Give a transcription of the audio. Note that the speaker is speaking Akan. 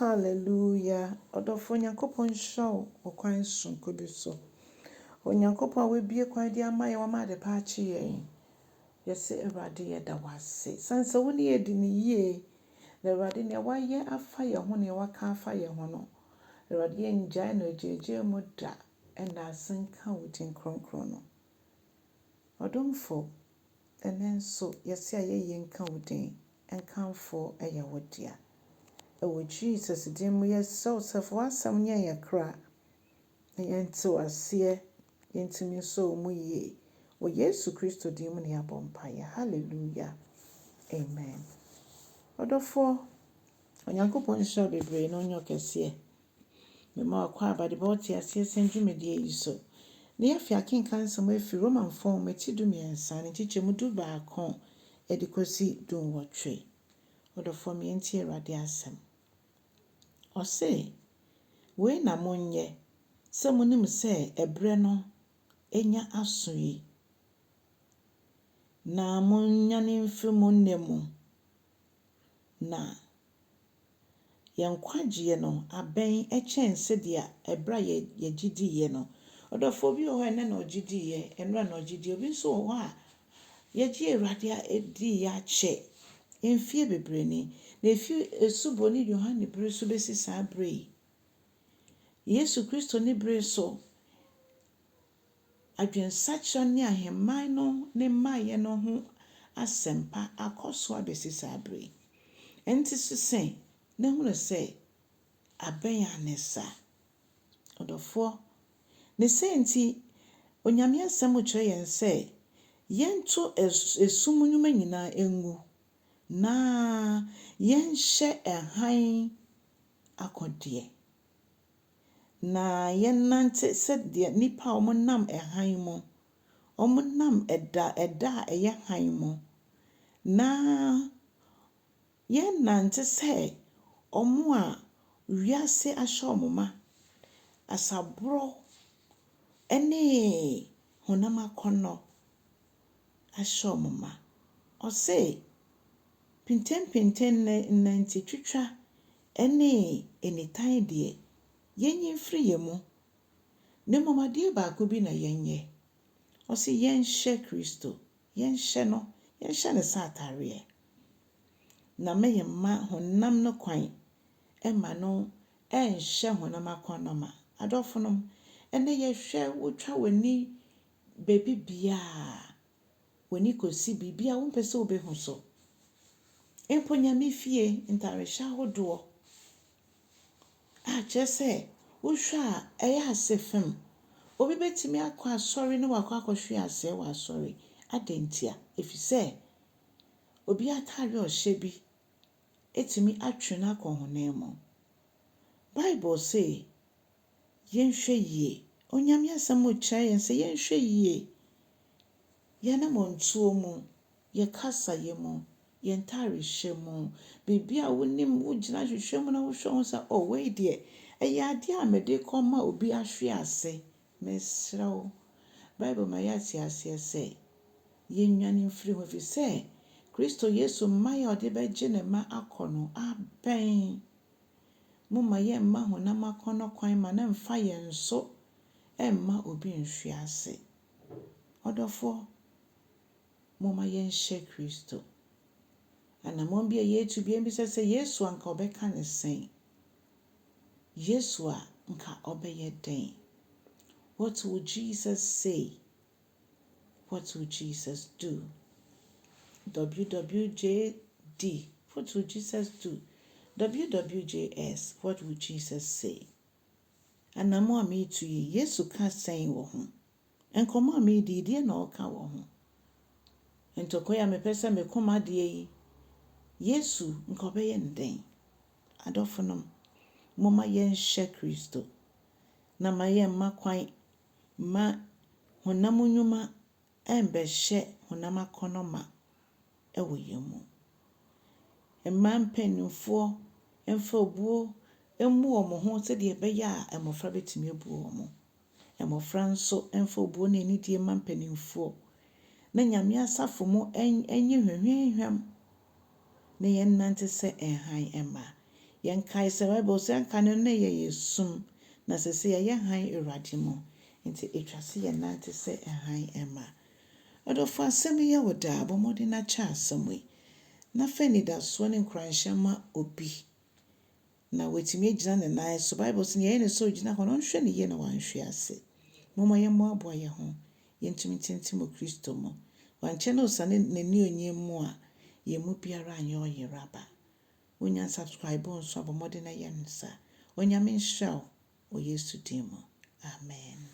Hallelujah. Odofo Nyankopon show okwan sonko bi so. Onyankopon we bie kwan di ama ye wa ma de pa achi yen. Yese Awurade ye da wase. Sanse wo ne edi ne yie. Na Awurade ne wa ye afa ye ho ne wa ka afa ye ho no. Awurade ye njai no ejeje mu da enda asenka wudin kronkron no. Odomfo enenso yese aye ye nka wudin enkanfo eye wodia. Ewo Jesus dim yesef wasam nya yakra yento ase yentimi so mu ye wo Yesu Kristo dim ne abompaye. Hallelujah, amen. Odofo onyankopon sha bebre no nyo kese me ma kwa abade boti ase senjumedie yiso ne afia kenkan sam afi Roman form metidu miensa ne chichemu du ba akon edikosi dun wotwe. Odofo me enti Awurade asem Ose, we na monye, se munim se ebre no enya asoyi. Na monya ne mfi monemu. Na yankwagie no aben echense dia ebra ye gidiye no. Odofo bi o ene na ogidiye, enra na ogidie obi so ho a ye gie Awurade a edi ya che. Enfie bebreni, na efi esubo ni Yohane bre so besi sa bre. Yesu Kristo ni bre so adwensacha ne ahemman no ne maye no ho asempa akoso abesi sa bre. Enti sesen ne hunu se aben anesa. Odofo ne senti onyame asem kire yen se yento esumunyuma nyina engu na yenhye ehan akode na yenante sede nipa omonam ehan mu omonam eda eye han mu na yenante se omo a wiase ashomoma asabro ene honama kono ashomoma ose pintem nanti twitwa ene enitan de yenyi free yemu ne momade ba ko bi na yenye ose yenhye Kristo yenhye ne satare na meyema honam no kwan ema no enhye honam akonoma adofonom ene ye hwe wotwa wani bebi bia wani kosi bibia wo mpese obehu so emponyame fie ntaresha hodo a chese wohwa eya asefem obi betimi akwa asori ne wakwa akohwe ase wa asori adentia efise obi atare ohyebi etimi atwena akohonemo. Bible say yenhwe yie onyame asem okyerɛ yen se yenhwe yie yana montuo mu ye kasa ye mu yentare hyemu bibia wonim wogina hwehwemu na wohwe sa we de eyade amede koma obi ahwe ase mesrawo. Bible ma yati ase se yenwane mfiri ho fi se Kristo Yesu maya ode beje ne ma akono aben muma ye ma honam akono kwan ma na mfa ye nso emma obi nhwe ase. Odofo muma ye nhye Kristo ana mombia yetu bi embi se Yesu anka obeka ne sen Yesu a nka obeye den. What would Jesus say? What would Jesus do? WWJD, what would Jesus do? WWJS, what would Jesus say? Anamo ami tu Yesu ka sen wo ho. Enkomo ami di na oka wo ho. Entokoya mepese mekoma de yi. Yesu nka obeye nden. Adofonom moma yenhye Kristo. Na maye makwan ma honamunyuma embehye honamakonoma ewo yemu. Emampenufo emfa obuo emu omo ho se de beya emofra betimi ebuo omo. Emofra nso emfa obuo na enidie mampenufo. Na nyame asafo mu enye hwehwehwam na yennante se enhan ema. Yɛnkae sɛ Bible sɛ anka no na yɛ yɛsum na sɛ sɛ yɛyɛ hann Awurade mu. Nti ɛtwa sɛ yɛnante sɛ hann ɛma. Ɔdɔfo asɛm yɛ wo daa bɔ mmɔden na kyɛ asɛm yi. Na fa anidasoɔ ne nkuranhyɛ ma obi. Na watumi agyina ne nan so. Bible sɛ yɛyɛ ne sɛ ogyina hɔ no ɔnhwɛ ne yie na wanhwe ase. Momma yɛmmoaboa yɛn ho. Yɛntumi ntentim wɔ Kristo mu. Wankyɛ na ɔsane n'ani onyam mu a yɛn mu biara anyɛ ɔyeraba. Wonya subscribe nso abɔ mmɔden na yɛ no saa. Onyame nhyira wo wɔ Yesu din mu. Amen.